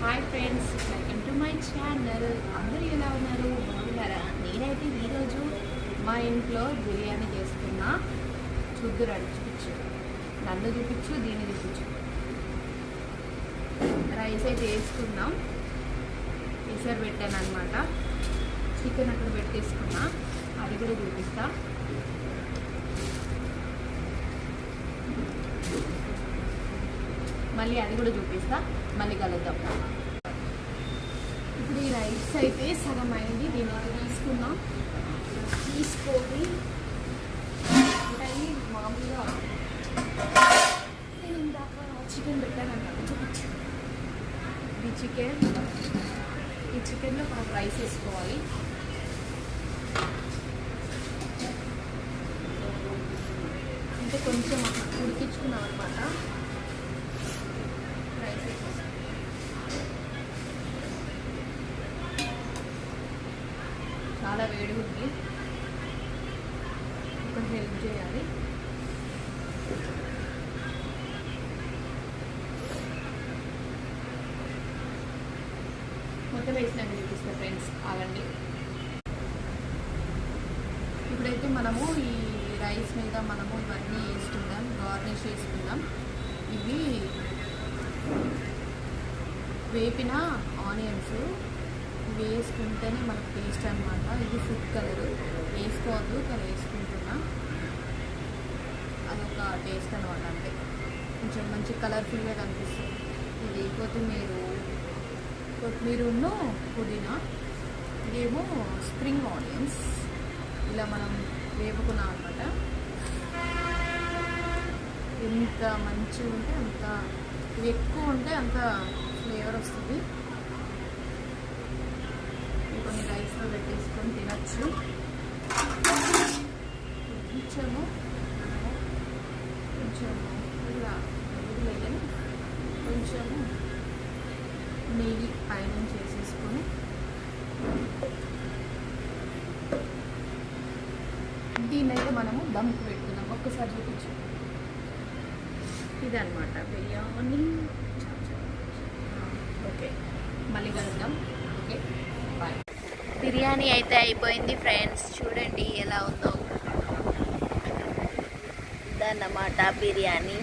Hi friends, welcome to my channel. అందరూ ఎలా ఉన్నారు? బాగున్నారా? నేనైతే ఈరోజు మా ఇంట్లో బిర్యానీ చేస్తున్నా. చూద్దురండి, చూపించు. నన్ను చూపించు, దీన్ని చూపించు. రైస్ అయితే వేసుకుందాం. ఎసరు పెట్టాను అనమాట. చికెన్ అక్కడ పెట్టేసుకున్నా, అది కూడా చూపిస్తా. మళ్ళీ అది కూడా చూపిస్తా. మళ్ళీ కలుద్దాం. ఇప్పుడు ఈ రైస్ అయితే సగం అయింది. దీన్ని అయితే తీసుకున్నాం. తీసుకొని మామూలుగా నేను ఇందాక చికెన్ పెట్టాను అన్నమాట. చూపించు. ఈ చికెన్లో మనం రైస్ వేసుకోవాలి. అంటే కొంచెం ఉడికించుకున్నాం అనమాట. చాలా వేడి ఉంది, కొంచెం హెల్ప్ చేయాలి. మొత్తం వేసినాక చూపిస్తా ఫ్రెండ్స్, ఆగండి. ఇప్పుడైతే మనము ఈ రైస్ మీద మనము ఇవన్నీ వేసుకుందాం, గార్నిష్ చేసుకుందాం. ఇవి వేపిన ఆనియన్స్ వేసుకుంటేనే మనకు టేస్ట్ అనమాట. ఇది ఫుడ్ కలర్, వేసుకోవద్దు కానీ వేసుకుంటున్నా. అదొక టేస్ట్ అనమాట. అంటే కొంచెం మంచి కలర్ఫుల్గా కనిపిస్తుంది. ఇది కొత్తిమీరను పుదీనా, ఇదేమో స్ప్రింగ్ ఆనియన్స్. ఇలా మనం వేపుకున్నాం అనమాట. ఎంత మంచిగా ఉంటే అంత, ఎక్కువ ఉంటే అంత ఫ్లేవర్ వస్తుంది. కొన్ని రైస్లో పెట్టేసుకొని తినచ్చు. కొంచెము ఇలా వదిలేదని కొంచెము నెయ్యి పైన చేసేసుకొని దీన్నైతే మనము దమ్కి పెట్టుకుందాం. ఒక్కసారి చూపించు. ఇదన్నమాట బిర్యానీ. ఓకే, మళ్ళీ కలుద్దాం. Okay, bye. బిర్యానీ అయితే అయిపోయింది ఫ్రెండ్స్. చూడండి ఎలా ఉందో. ఇదన్నమాట బిర్యానీ.